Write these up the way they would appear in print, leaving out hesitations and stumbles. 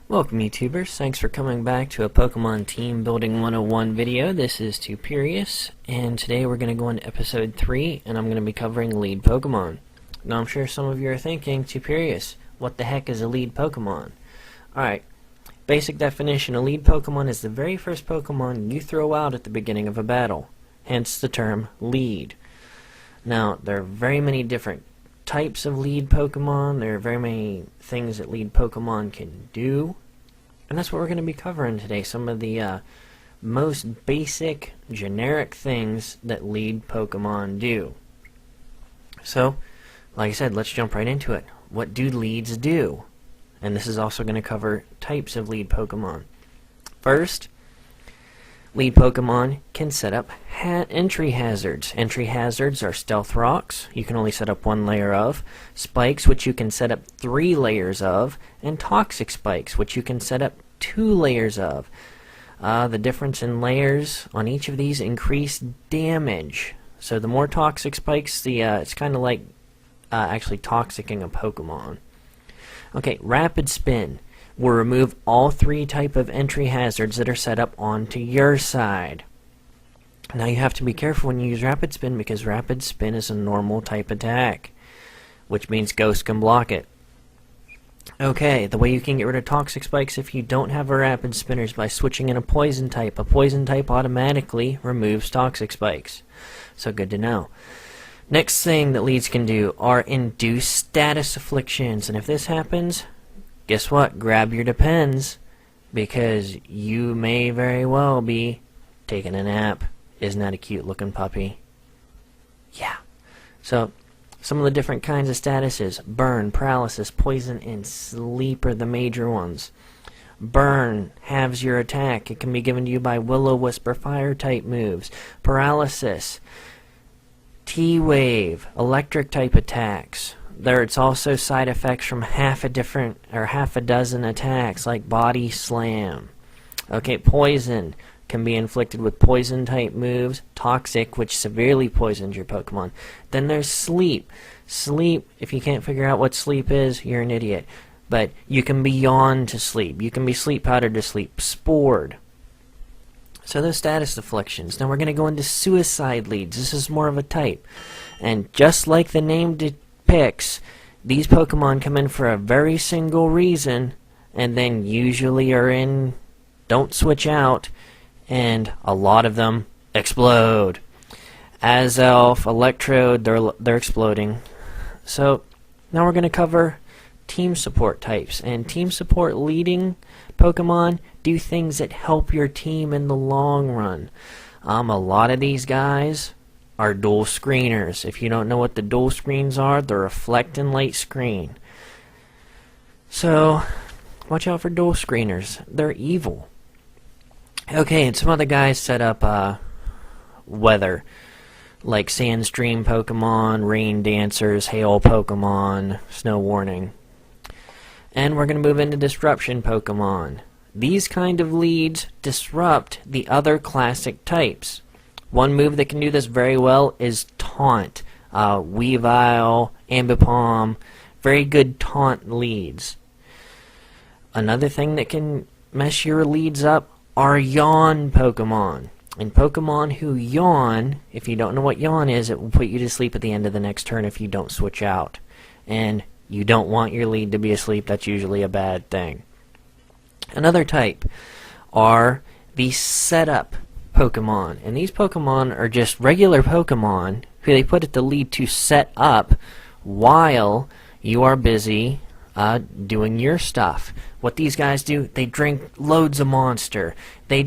Welcome YouTubers, thanks for coming back to a Pokemon Team Building 101 video. This is Tuperius, and today we're going to go into episode 3, and I'm going to be covering lead Pokemon. Now I'm sure some of you are thinking, Tuperius, what the heck is a lead Pokemon? Alright, basic definition, a lead Pokemon is the very first Pokemon you throw out at the beginning of a battle, hence the term lead. Now, there are very many different types of lead Pokemon. There are very many things that lead Pokemon can do, and that's what we're going to be covering today. Some of the most basic, generic things that lead Pokemon do. So, like I said, let's jump right into it. What do leads do? And this is also going to cover types of lead Pokemon. First, lead Pokemon can set up entry hazards. Entry hazards are stealth rocks, you can only set up one layer of, spikes, which you can set up 3 layers of, and toxic spikes, which you can set up 2 layers of. The difference in layers on each of these increase damage. So the more toxic spikes, it's kind of like actually toxicking a Pokemon. Okay, rapid spin will remove all 3 type of entry hazards that are set up onto your side. Now you have to be careful when you use rapid spin, because rapid spin is a normal type attack, which means Ghost can block it. Okay, the way you can get rid of toxic spikes if you don't have a rapid spinner is by switching in a poison type. A poison type automatically removes toxic spikes, so good to know. Next thing that leads can do are induce status afflictions, and if this happens, guess what? Grab your Depends, because you may very well be taking a nap. Isn't that a cute looking puppy? Yeah. So, some of the different kinds of statuses: burn, paralysis, poison, and sleep are the major ones. Burn halves your attack. It can be given to you by Will-O-Wisp or fire type moves. Paralysis, T-Wave, electric type attacks. It's also side effects from half a dozen attacks, like Body Slam. Okay, poison can be inflicted with poison type moves. Toxic, which severely poisons your Pokemon. Then there's sleep. Sleep, if you can't figure out what sleep is, you're an idiot. But you can be yawned to sleep. You can be sleep powdered to sleep. Spored. So those status afflictions. Now we're going to go into suicide leads. This is more of a type. And just like the name depicts, these Pokemon come in for a very single reason, and then usually don't switch out, and a lot of them explode. Azelf, Electrode, they're exploding. So now we're going to cover team support types. And team support leading Pokemon do things that help your team in the long run. A lot of these guys are dual screeners. If you don't know what the dual screens are, the reflect and light screen. So watch out for dual screeners. They're evil. Okay, and some other guys set up weather, like Sandstream Pokemon, Rain Dancers, Hail Pokemon, Snow Warning. And we're going to move into disruption Pokemon. These kind of leads disrupt the other classic types. One move that can do this very well is Taunt. Weavile, Ambipom, very good taunt leads. Another thing that can mess your leads up are yawn Pokemon. And Pokemon who yawn, if you don't know what yawn is, it will put you to sleep at the end of the next turn if you don't switch out. And you don't want your lead to be asleep. That's usually a bad thing. Another type are the setup Pokemon. And these Pokemon are just regular Pokemon who they put at the lead to set up while you are busy doing your stuff. What these guys do, they drink loads of Monster. They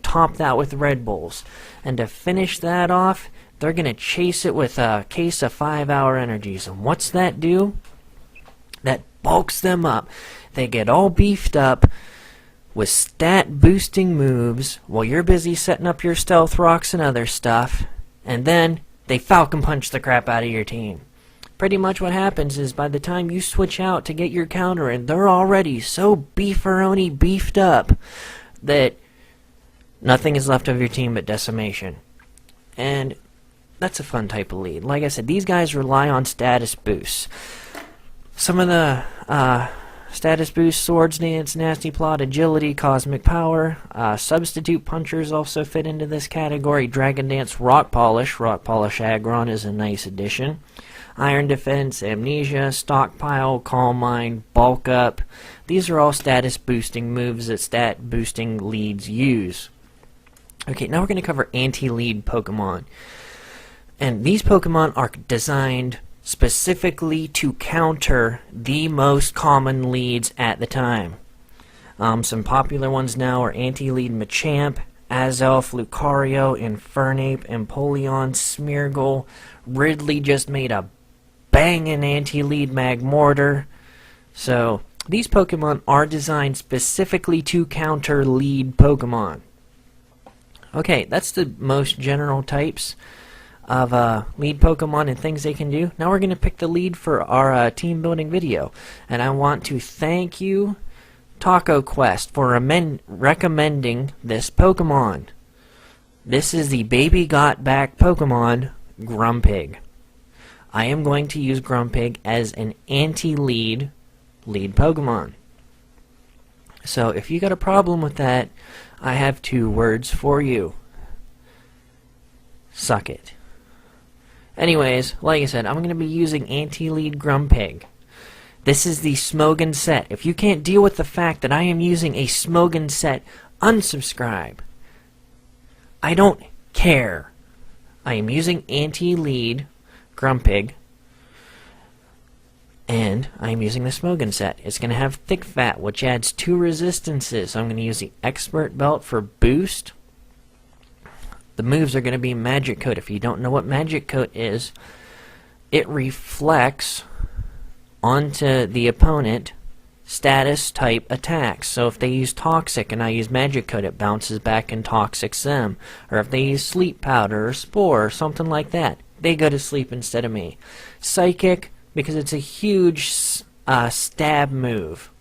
top that with Red Bulls. And to finish that off, they're going to chase it with a case of 5-hour energies. And what's that do? That bulks them up. They get all beefed up with stat boosting moves while you're busy setting up your stealth rocks and other stuff, and then they Falcon Punch the crap out of your team. Pretty much what happens is by the time you switch out to get your counter in, they're already so beefed up that nothing is left of your team but decimation. And that's a fun type of lead. Like I said, these guys rely on status boosts. Some of the Status boost, Swords Dance, Nasty Plot, Agility, Cosmic Power. Substitute Punchers also fit into this category. Dragon Dance, Rock Polish Aggron is a nice addition. Iron Defense, Amnesia, Stockpile, Calm Mind, Bulk Up. These are all status boosting moves that stat boosting leads use. Okay, now we're going to cover anti-lead Pokemon. And these Pokemon are designed specifically to counter the most common leads at the time. Some popular ones now are anti-lead Machamp, Azelf, Lucario, Infernape, Empoleon, Smeargle. Ridley just made a banging anti-lead Magmortar. So these Pokemon are designed specifically to counter lead Pokemon. Okay, that's the most general types of lead Pokemon and things they can do. Now we're going to pick the lead for our team building video. And I want to thank you, Taco Quest, for recommending this Pokemon. This is the Baby Got Back Pokemon, Grumpig. I am going to use Grumpig as an anti-lead lead Pokemon. So if you got a problem with that, I have 2 words for you. Suck it. Anyways, like I said, I'm going to be using anti-lead Grumpig. This is the Smogon set. If you can't deal with the fact that I am using a Smogon set, unsubscribe. I don't care. I am using anti-lead Grumpig, and I am using the Smogon set. It's going to have Thick Fat, which adds 2 resistances. So I'm going to use the Expert Belt for boost. The moves are going to be Magic Coat. If you don't know what Magic Coat is, it reflects onto the opponent status type attacks. So if they use Toxic and I use Magic Coat, it bounces back and Toxics them. Or if they use Sleep Powder or Spore or something like that, they go to sleep instead of me. Psychic, because it's a huge stab move.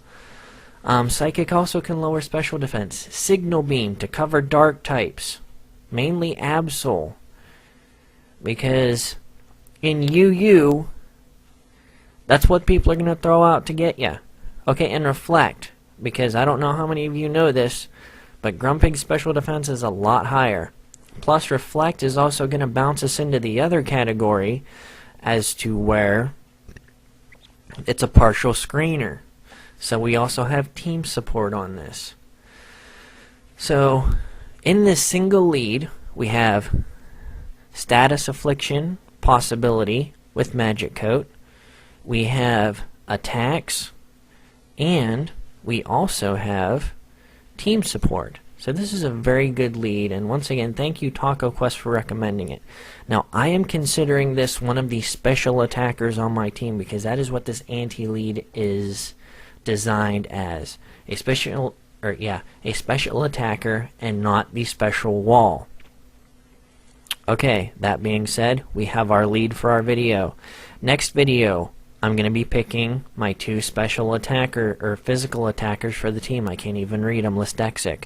Psychic also can lower special defense. Signal Beam to cover dark types. Mainly Absol, because in UU, that's what people are going to throw out to get you. Okay, and Reflect, because I don't know how many of you know this, but Grumpig's special defense is a lot higher. Plus, Reflect is also going to bounce us into the other category as to where it's a partial screener. So we also have team support on this. So in this single lead, we have Status Affliction possibility with Magic Coat. We have attacks, and we also have team support. So this is a very good lead, and once again, thank you Taco Quest for recommending it. Now, I am considering this one of the special attackers on my team because that is what this anti-lead is designed as. A special attacker and not the special wall. Okay, that being said, we have our lead for our video. Next video, I'm going to be picking my 2 special attacker or physical attackers for the team. I can't even read them, Listexic.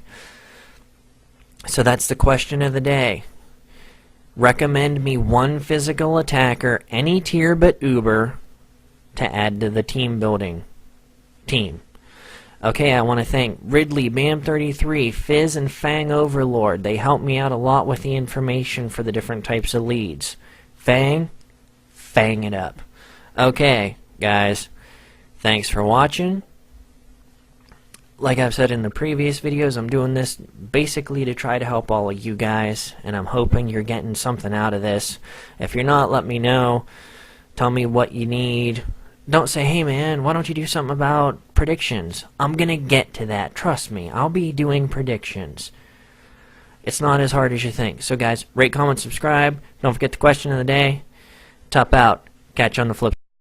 So that's the question of the day. Recommend me 1 physical attacker, any tier but Uber, to add to the team building team. Okay, I want to thank Ridley, Bam33, Fizz, and Fang Overlord. They helped me out a lot with the information for the different types of leads. Fang it up. Okay, guys, thanks for watching. Like I've said in the previous videos, I'm doing this basically to try to help all of you guys, and I'm hoping you're getting something out of this. If you're not, let me know. Tell me what you need. Don't say, hey man, why don't you do something about predictions? I'm gonna get to that, trust me. I'll be doing predictions. It's not as hard as you think. So guys, rate, comment, subscribe. Don't forget the question of the day. Top out. Catch you on the flip.